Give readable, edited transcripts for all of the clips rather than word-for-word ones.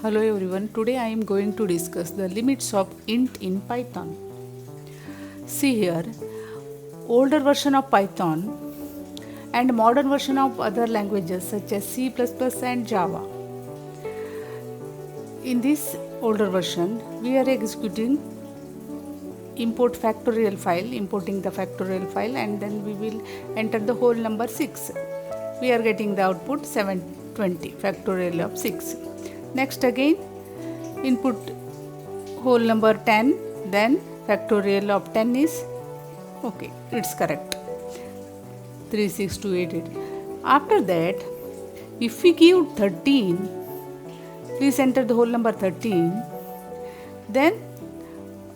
Hello everyone, today I am going to discuss the limits of int in Python. See here, older version of Python and modern version of other languages such as C++ and Java. In this older version, we are executing import factorial file, importing the factorial file, and then we will enter the whole number 6. We are getting the output 720 factorial of 6. Next again, input whole number 10, then factorial of 10 is okay, it's correct, 36288. After that, if we give 13, please enter the whole number 13, then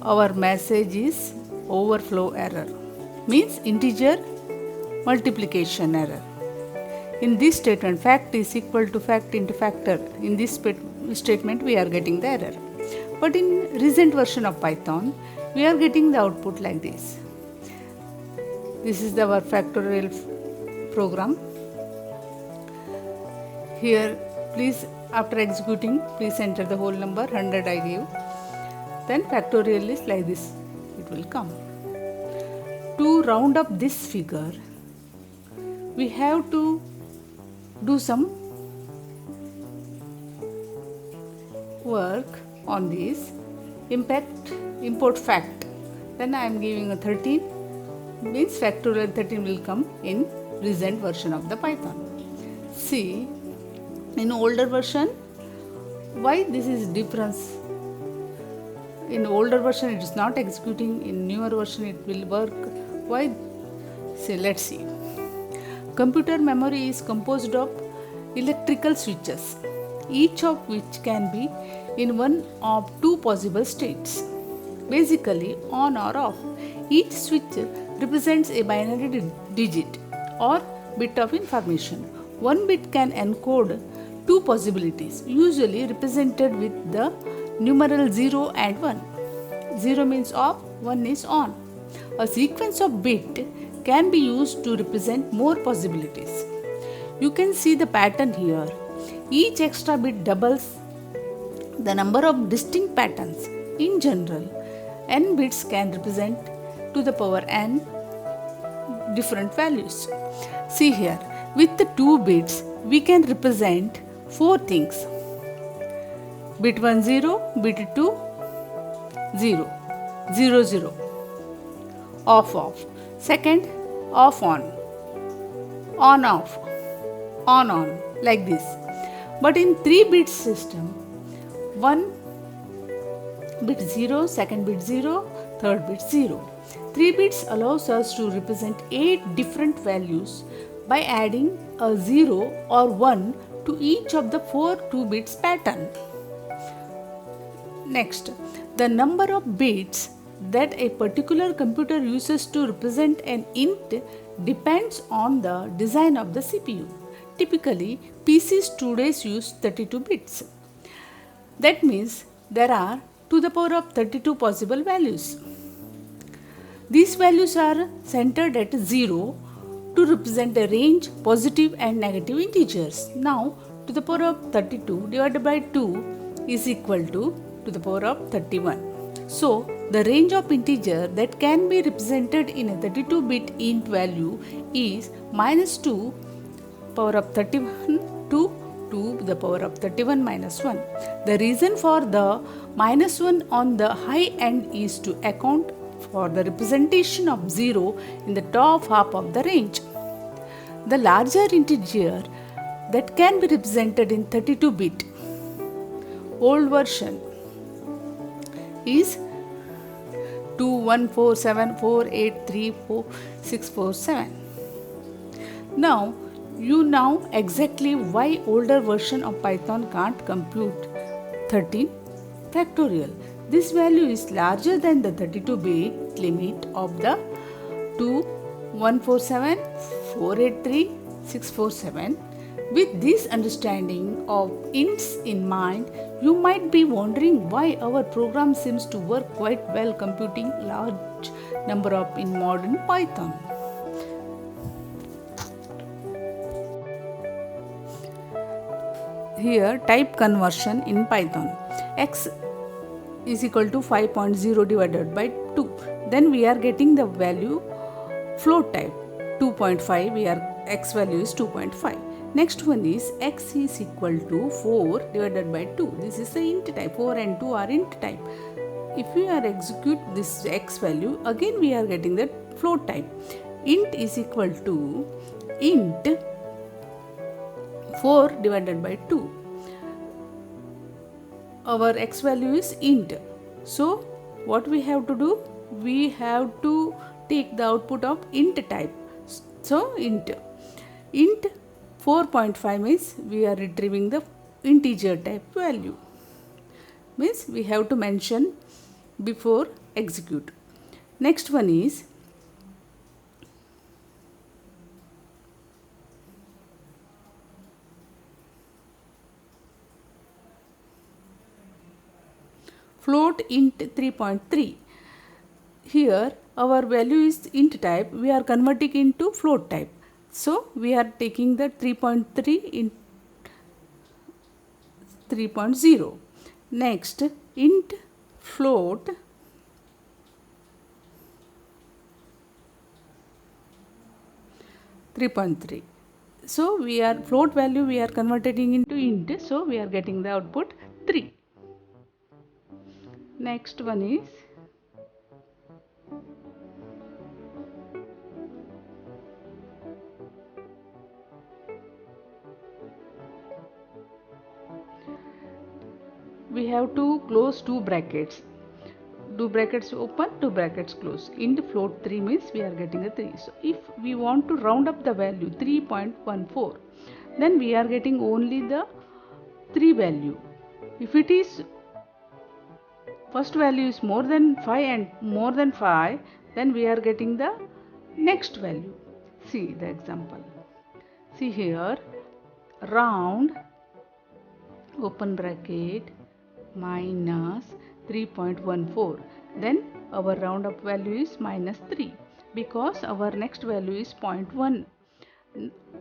our message is overflow error, means integer multiplication error. In this statement, fact is equal to fact into factor. In this statement, we are getting the error. But in recent version of Python, we are getting the output like this. This is our factorial program. Here, please, after executing, please enter the whole number 100 I give. Then factorial is like this. It will come. To round up this figure, we have to do some work on this. Import fact. Then I am giving a 13, means factorial 13 will come in recent version of the Python. See, in older version, why this is difference? In older version it is not executing, in newer version it will work. Why? See, let's see. Computer memory is composed of electrical switches, each of which can be in one of two possible states, basically on or off. Each switch represents a binary digit or bit of information. One bit can encode two possibilities, usually represented with the numeral 0 and 1. 0 means off, 1 is on. A sequence of bits can be used to represent more possibilities. You can see the pattern here. Each extra bit doubles the number of distinct patterns. In general, n bits can represent to the power n different values. See here, with the 2 bits, we can represent 4 things. Bit 1 0, bit 2 0, 0 0, off off. Second, off on off, on, like this. But in 3-bit system, 1 bit 0, second bit 0, third bit 0. 3 bits allows us to represent 8 different values by adding a 0 or 1 to each of the 4 2-bits pattern. Next, the number of bits that a particular computer uses to represent an int depends on the design of the CPU. Typically, PCs today use 32 bits. That means there are to the power of 32 possible values. These values are centered at 0 to represent a range positive and negative integers. Now, to the power of 32 divided by 2 is equal to the power of 31. So, the range of integer that can be represented in a 32-bit int value is minus 2 power of 31 to the power of 31 minus 1. The reason for the minus 1 on the high end is to account for the representation of 0 in the top half of the range. The larger integer that can be represented in 32-bit old version is 21474834647. Now, you know exactly why older version of Python can't compute 13 factorial. This value is larger than the 32-bit limit of the 21474834647. With this understanding of ints in mind, you might be wondering why our program seems to work quite well computing large number of in modern Python. here type conversion in Python. X is equal to 5.0 divided by 2. Then we are getting the value float type 2.5. We are x value is 2.5. Next one is x is equal to 4 divided by 2. This is the int type. 4 and 2 are int type. If we are execute this x value, again we are getting the float type. Int is equal to int 4 divided by 2. Our x value is int. So what we have to do? We have to take the output of int type. So int 4.5 means we are retrieving the integer type value. Means we have to mention before execute. Next one is float int 3.3. Here our value is int type. We are converting into float type. So we are taking the 3.3 in 3.0. Next int float 3.3. So we are float value we are converting into int. So we are getting the output 3. Next one is we have to close two brackets. Two brackets open, two brackets close. Int float 3 means we are getting a 3. So if we want to round up the value 3.14, then we are getting only the 3 value. If it is first value is more than 5 and more than 5, then we are getting the next value. See the example. See here, round open bracket minus 3.14, then our round up value is minus 3 because our next value is 0.1.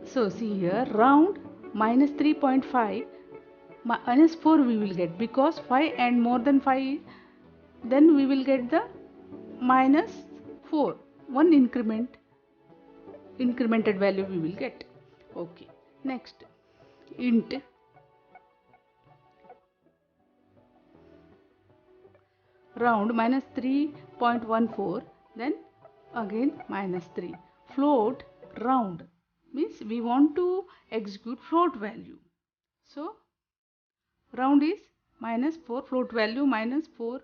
So see here, round minus 3.5 minus 4 we will get, because 5 and more than 5, then we will get the minus 4. One incremented value we will get. Okay, next int round minus 3.14, then again minus 3. Float round means we want to execute float value. So round is minus 4, float value minus 4.